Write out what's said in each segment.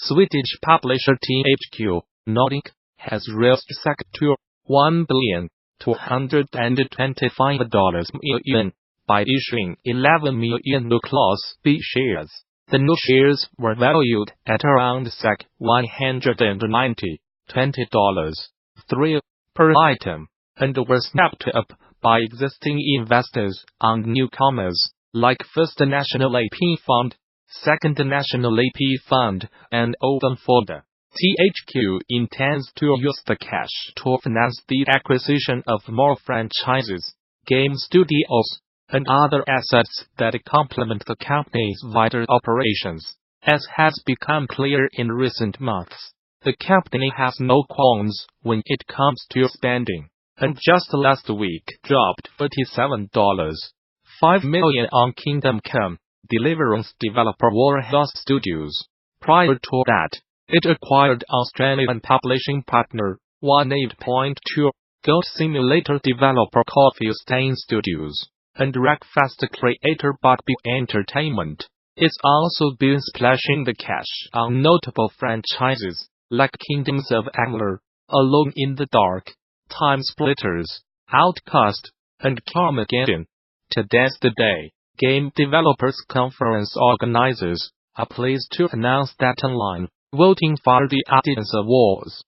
Swedish publisher THQ Nordic has raised to $1,225 million by issuing 11 million new Class B shares. The new shares were valued at around $190.20 per item, and were snapped up by existing investors and newcomers like First National AP Fund, Second National AP Fund, and Open Fund. THQ intends to use the cash to finance the acquisition of more franchises, game studios, and other assets that complement the company's wider operations. As has become clear in recent months, the company has no qualms when it comes to spending, and just last week dropped $47.5 million on Kingdom Come Deliverance developer Warhorse Studios. Prior to that, it acquired Australian publishing partner 18.2 Goat Simulator developer Coffee Stain Studios, and Wreckfest creator Budbee Entertainment. It's also been splashing the cash on notable franchises like Kingdoms of Amalur, Alone in the Dark, Time Splitters, Outcast, and Carmageddon. Today's the day. Game Developers Conference organizers are pleased to announce that online voting for the Audience Awards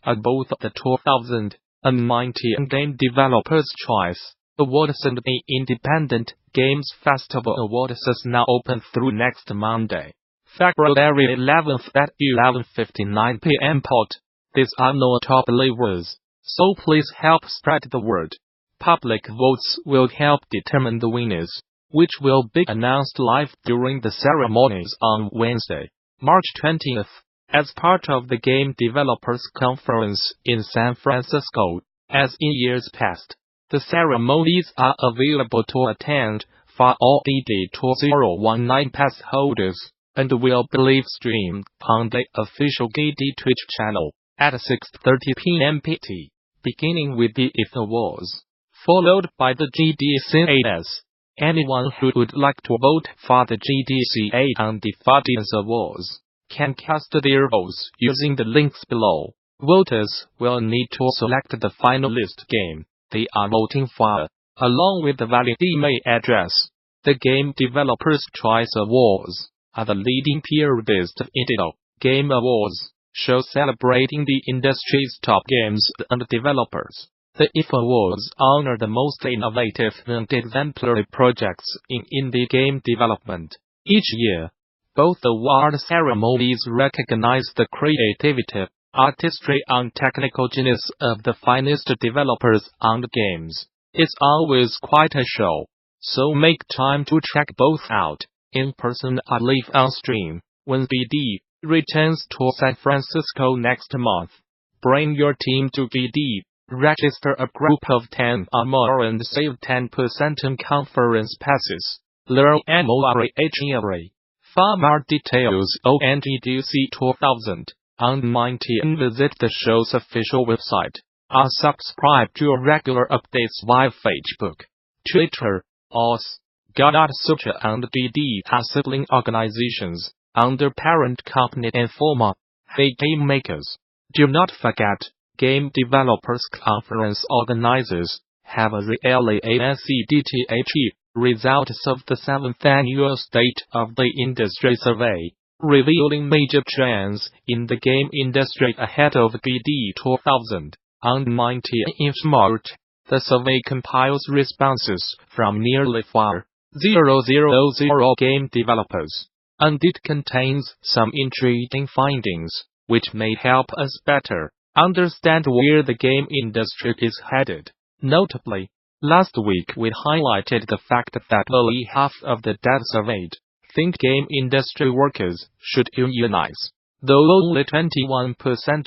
at both the 2019 Game Developers Choice Awards and the Independent Games Festival Awards is now open through next Monday, February 11th at 11:59 p.m. pot. These are no top levers, so please help spread the word. Public votes will help determine the winners, which will be announced live during the ceremonies on Wednesday, March 20th, as part of the Game Developers Conference in San Francisco. As in years past, the ceremonies are available to attend for all GD2019 pass holders, and will be live-streamed on the official GD Twitch channel at 6:30 p.m. PT, beginning with the ETH Awards, followed by the GDC8s. Anyone who would like to vote for the GDC8 and the Audience Awards can cast their votes using the links below. Voters will need to select the finalist game they are voting for, along with the valid email address. The Game Developers Choice Awards are the leading peer-based indie game awards show celebrating the industry's top games and developers. The ETH Awards honor the most innovative and exemplary projects in indie game development. Each year, both award ceremonies recognize the creativity, artistry, and technical genius of the finest developers and games. It's always quite a show, so make time to check both out, in person or live on stream, when BD returns to San Francisco next month. Bring your team to BD. Register a group of 10 or more and save 10% on conference passes. Learn more. For more details on GDC 2019, visit the show's official website, or subscribe to regular updates via Facebook, Twitter, OS. Gamasutra and BD are sibling organizations under parent company Informa. Hey game makers, do not forget, Game Developers Conference organizers have released ACDTHE results of the 7th Annual State of the Industry Survey, revealing major trends in the game industry ahead of BD 2019 in March. The survey compiles responses from nearly 4,000 game developers, and it contains some intriguing findings, which may help us better understand where the game industry is headed. Notably, last week we highlighted the fact that only half of the data surveyed think game industry workers should unionize, though only 21%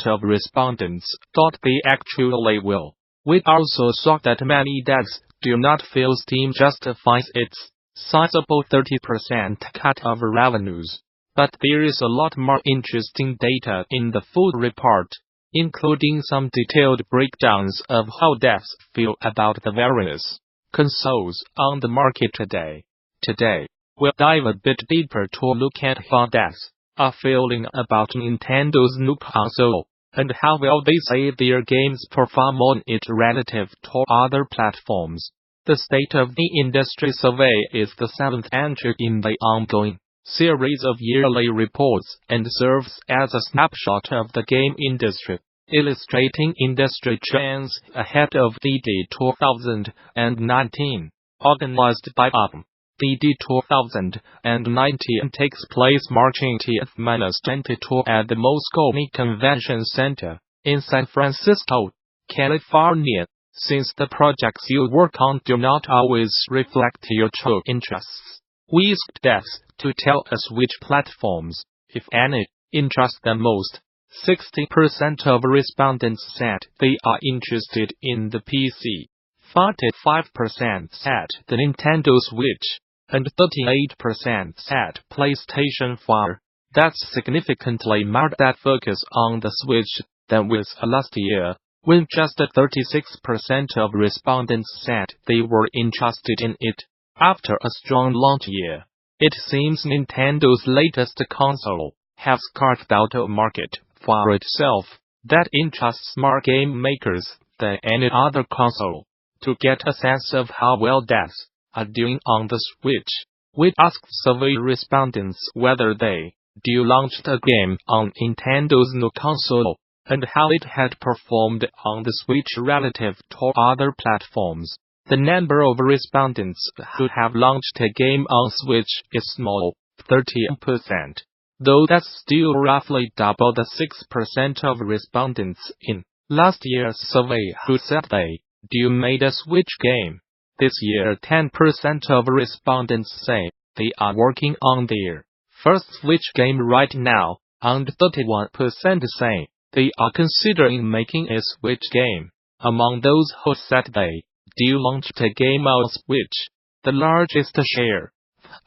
of respondents thought they actually will. We also saw that many devs do not feel Steam justifies its sizable 30% cut of revenues. But there is a lot more interesting data in the full report, including some detailed breakdowns of how devs feel about the various consoles on the market today. Today, we'll dive a bit deeper to look at how devs a feeling about Nintendo's new console, and how well they say their games perform on it relative to other platforms. The State of the Industry Survey is the seventh entry in the ongoing series of yearly reports and serves as a snapshot of the game industry, illustrating industry trends ahead of DD 2019. Organized by UP, DD 2019 takes place March 18th-22 at the Moscone Convention Center in San Francisco, California. Since the projects you work on do not always reflect your true interests, we asked devs to tell us which platforms, if any, interest them most. 60% of respondents said they are interested in the PC, 45% said the Nintendo Switch, and 38% said PlayStation 4. That's significantly more that focus on the Switch than with last year, when just 36% of respondents said they were interested in it. After a strong launch year, it seems Nintendo's latest console has carved out a market for itself that interests more game makers than any other console. To get a sense of how well devs are doing on the Switch, we asked survey respondents whether they launched a game on Nintendo's new console, and how it had performed on the Switch relative to other platforms. The number of respondents who have launched a game on Switch is small, 13%, though that's still roughly double the 6% of respondents in last year's survey who said they made a Switch game. This year 10% of respondents say they are working on their first Switch game right now, and 31% say they are considering making a Switch game. Among those who said they launched a game on Switch, the largest share,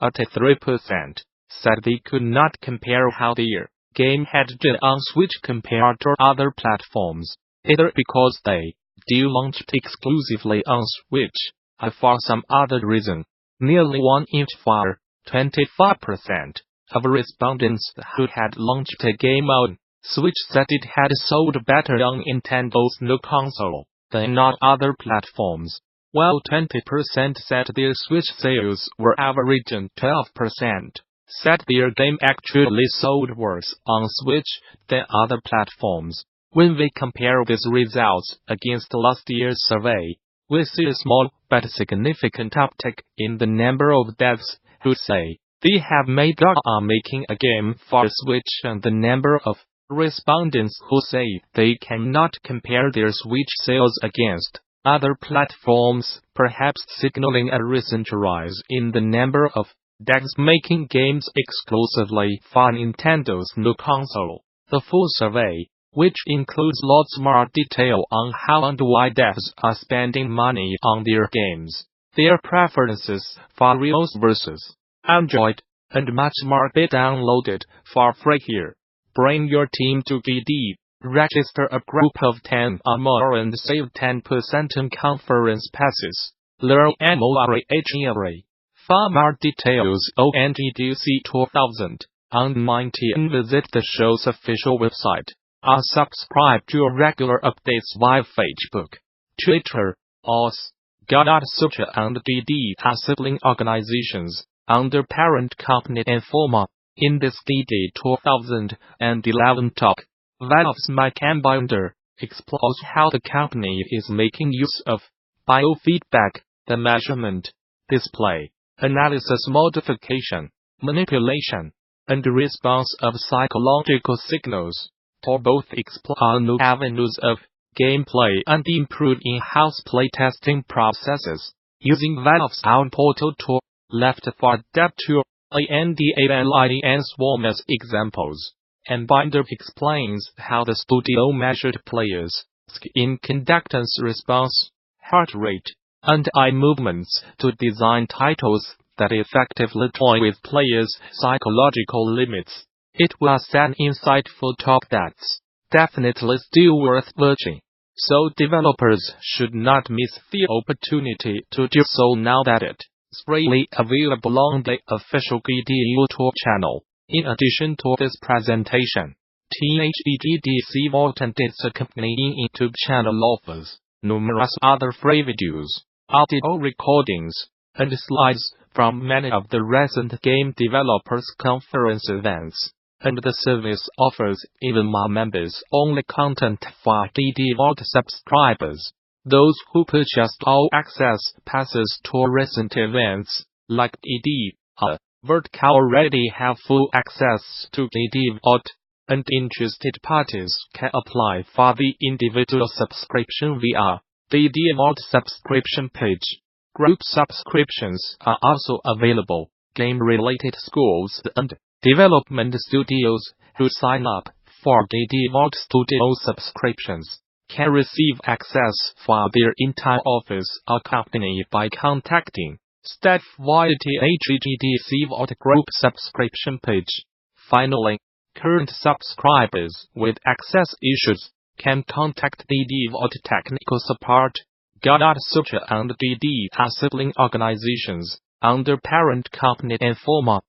83%, said they could not compare how their game had done on Switch compared to other platforms, either because they launched exclusively on Switch, or for some other reason. Nearly 1 in 4, 25%, of respondents who had launched a game on Switch said it had sold better on Nintendo's new console than on other platforms, while 20% said their Switch sales were averaging 12%, said their game actually sold worse on Switch than other platforms. When we compare these results against last year's survey, we see a small but significant uptick in the number of devs who say they have made or are making a game for Switch, and the number of respondents who say they cannot compare their Switch sales against other platforms, perhaps signaling a recent rise in the number of devs making games exclusively for Nintendo's new console. The full survey, which includes lots more detail on how and why devs are spending money on their games, their preferences for iOS versus Android, and much more, be downloaded for free here. Bring your team to BD, register a group of 10 or more and save 10% on conference passes. Learn more. For more details on NGDC 2019, visit the show's official website, or subscribe to regular updates via Facebook, Twitter, OS. Gamasutra and DD are sibling organizations under parent company Informa. In this DD 2011 talk, Valve's Mike Ambinder explores how the company is making use of biofeedback, the measurement, display, analysis, modification, manipulation, and response of psychological signals, to both explore new avenues of gameplay and improve in-house playtesting processes, using Valve's own portal tool, Left for Dev tool, ANDALID and Swarm as examples. Ambinder explains how the studio measured players' skin conductance response, heart rate, and eye movements to design titles that effectively toy with players' psychological limits. It was an insightful talk that's definitely still worth watching, so developers should not miss the opportunity to do so now that it's freely available on the official BD YouTube channel. In addition to this presentation, THQ Vault and its accompanying YouTube channel offers numerous other free videos, audio recordings, and slides from many of the recent game developers conference events, and the service offers even more members-only content for DD Vault subscribers. Those who purchased all access passes to recent events, like DD Vault already have full access to DD Vault, and interested parties can apply for the individual subscription via the DD Vault subscription page. Group subscriptions are also available. Game-related schools and development studios who sign up for DD Vault Studio subscriptions can receive access for their entire office or company by contacting staff via THQ Vault Group subscription page. Finally, current subscribers with access issues can contact DD Vault technical support. Gamasutra and DD are sibling organizations under parent company Informa.